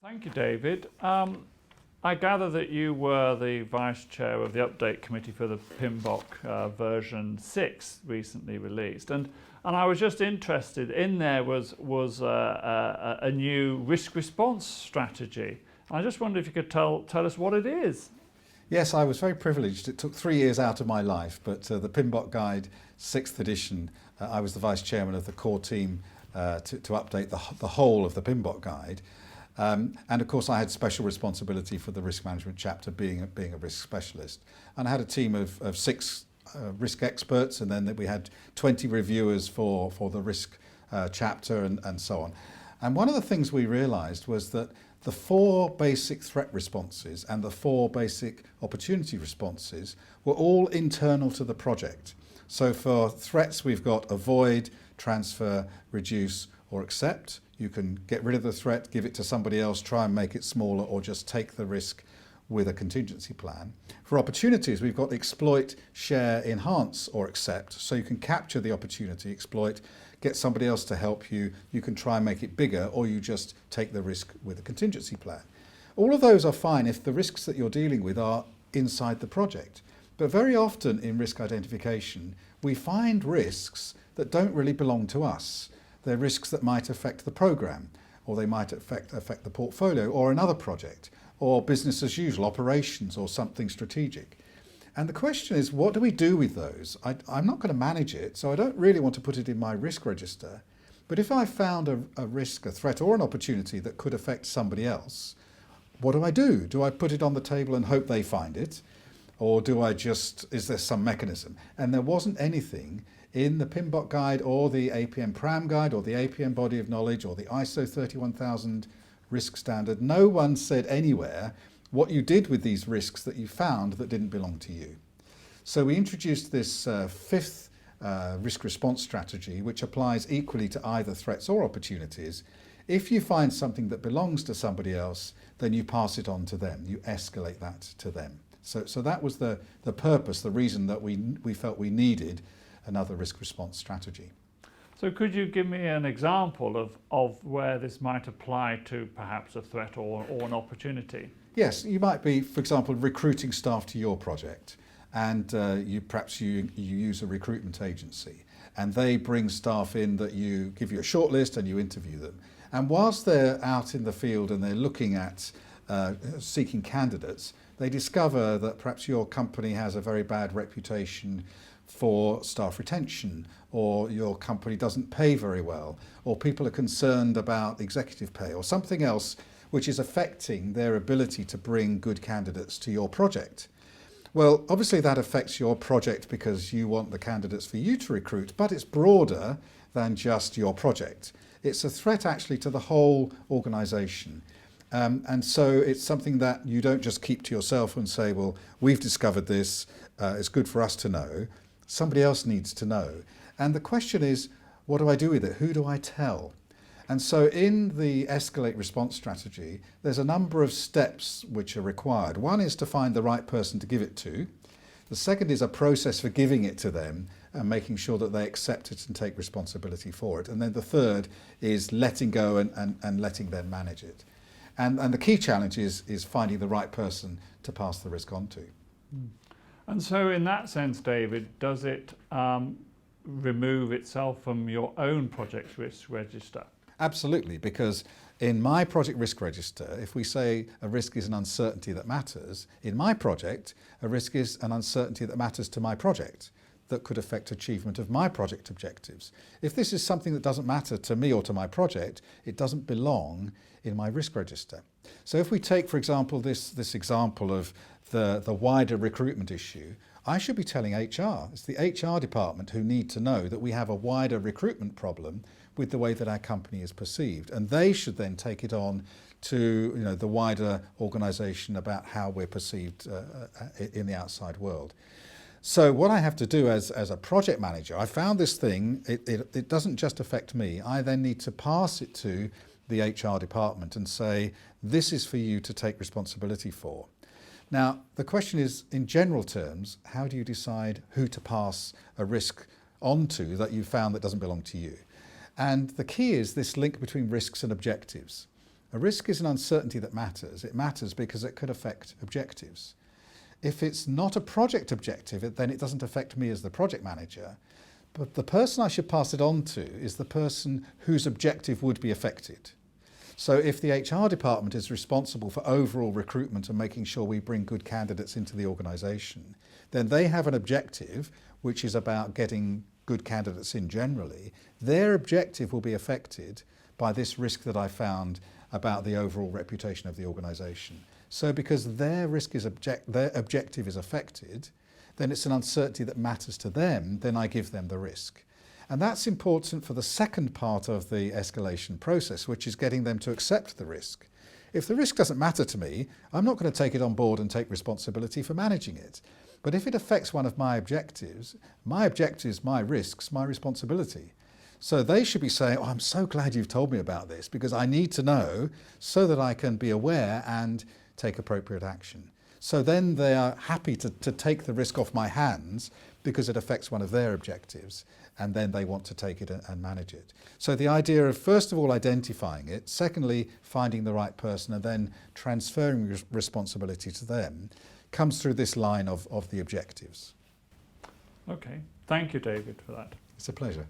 Thank you, David. I gather that you were the Vice Chair of the Update Committee for the PMBOK version 6 recently released. And I was just interested, in there was a new risk response strategy. I just wondered if you could tell us what it is. Yes, I was very privileged. It took 3 years out of my life, but the PMBOK Guide 6th edition, I was the Vice Chairman of the core team to update the whole of the PMBOK Guide. And of course I had special responsibility for the risk management chapter, being a risk specialist. And I had a team of 6 risk experts, and then we had 20 reviewers for the risk chapter and so on. And one of the things we realized was that the 4 basic threat responses and the 4 basic opportunity responses were all internal to the project. So for threats, we've got avoid, transfer, reduce, or accept. You can get rid of the threat, give it to somebody else, try and make it smaller, or just take the risk with a contingency plan. For opportunities, we've got exploit, share, enhance, or accept. So you can capture the opportunity, exploit, get somebody else to help you. You can try and make it bigger, or you just take the risk with a contingency plan. All of those are fine if the risks that you're dealing with are inside the project. But very often in risk identification, we find risks that don't really belong to us. They're risks that might affect the program, or they might affect the portfolio, or another project, or business as usual, operations, or something strategic. And the question is, what do we do with those? I'm not going to manage it, so I don't really want to put it in my risk register. But if I found a risk, a threat, or an opportunity that could affect somebody else, what do? Do I put it on the table and hope they find it? Or is there some mechanism? And there wasn't anything in the PMBOK guide or the APM PRAM guide or the APM body of knowledge or the ISO 31000 risk standard. No one said anywhere what you did with these risks that you found that didn't belong to you. So we introduced this 5th risk response strategy, which applies equally to either threats or opportunities. If you find something that belongs to somebody else, then you pass it on to them. You escalate that to them. So that was the purpose, the reason that we felt we needed another risk response strategy. So could you give me an example of where this might apply to perhaps a threat or an opportunity? Yes, you might be, for example, recruiting staff to your project, and perhaps you use a recruitment agency, and they bring staff in that you give you a shortlist and you interview them. And whilst they're out in the field and they're looking at seeking candidates, they discover that perhaps your company has a very bad reputation for staff retention, or your company doesn't pay very well, or people are concerned about executive pay, or something else which is affecting their ability to bring good candidates to your project. Well, obviously that affects your project because you want the candidates for you to recruit, but it's broader than just your project. It's a threat actually to the whole organisation. And so it's something that you don't just keep to yourself and say, well, we've discovered this, it's good for us to know. Somebody else needs to know. And the question is, what do I do with it? Who do I tell? And so in the escalate response strategy, there's a number of steps which are required. One is to find the right person to give it to. The second is a process for giving it to them and making sure that they accept it and take responsibility for it. And then the third is letting go and letting them manage it. And the key challenge is finding the right person to pass the risk on to. And so in that sense, David, does it remove itself from your own project risk register? Absolutely, because in my project risk register, if we say a risk is an uncertainty that matters, in my project, a risk is an uncertainty that matters to my project, that could affect achievement of my project objectives. If this is something that doesn't matter to me or to my project, it doesn't belong in my risk register. So if we take, for example, this example of the wider recruitment issue, I should be telling HR. It's the HR department who need to know that we have a wider recruitment problem with the way that our company is perceived. And they should then take it on to the wider organisation about how we're perceived in the outside world. So what I have to do as a project manager, I found this thing, it doesn't just affect me. I then need to pass it to the HR department and say, this is for you to take responsibility for. Now, the question is, in general terms, how do you decide who to pass a risk on to that you found that doesn't belong to you? And the key is this link between risks and objectives. A risk is an uncertainty that matters. It matters because it could affect objectives. If it's not a project objective, then it doesn't affect me as the project manager. But the person I should pass it on to is the person whose objective would be affected. So if the HR department is responsible for overall recruitment and making sure we bring good candidates into the organisation, then they have an objective which is about getting good candidates in generally. Their objective will be affected by this risk that I found about the overall reputation of the organisation. So because their objective is affected, then it's an uncertainty that matters to them, then I give them the risk. And that's important for the second part of the escalation process, which is getting them to accept the risk. If the risk doesn't matter to me, I'm not going to take it on board and take responsibility for managing it. But if it affects one of my objectives, my risks, my responsibility. So they should be saying, oh, I'm so glad you've told me about this because I need to know so that I can be aware and take appropriate action. So then they are happy to take the risk off my hands because it affects one of their objectives, and then they want to take it and manage it. So the idea of, first of all, identifying it, secondly, finding the right person, and then transferring responsibility to them, comes through this line of the objectives. Okay, thank you, David, for that. It's a pleasure.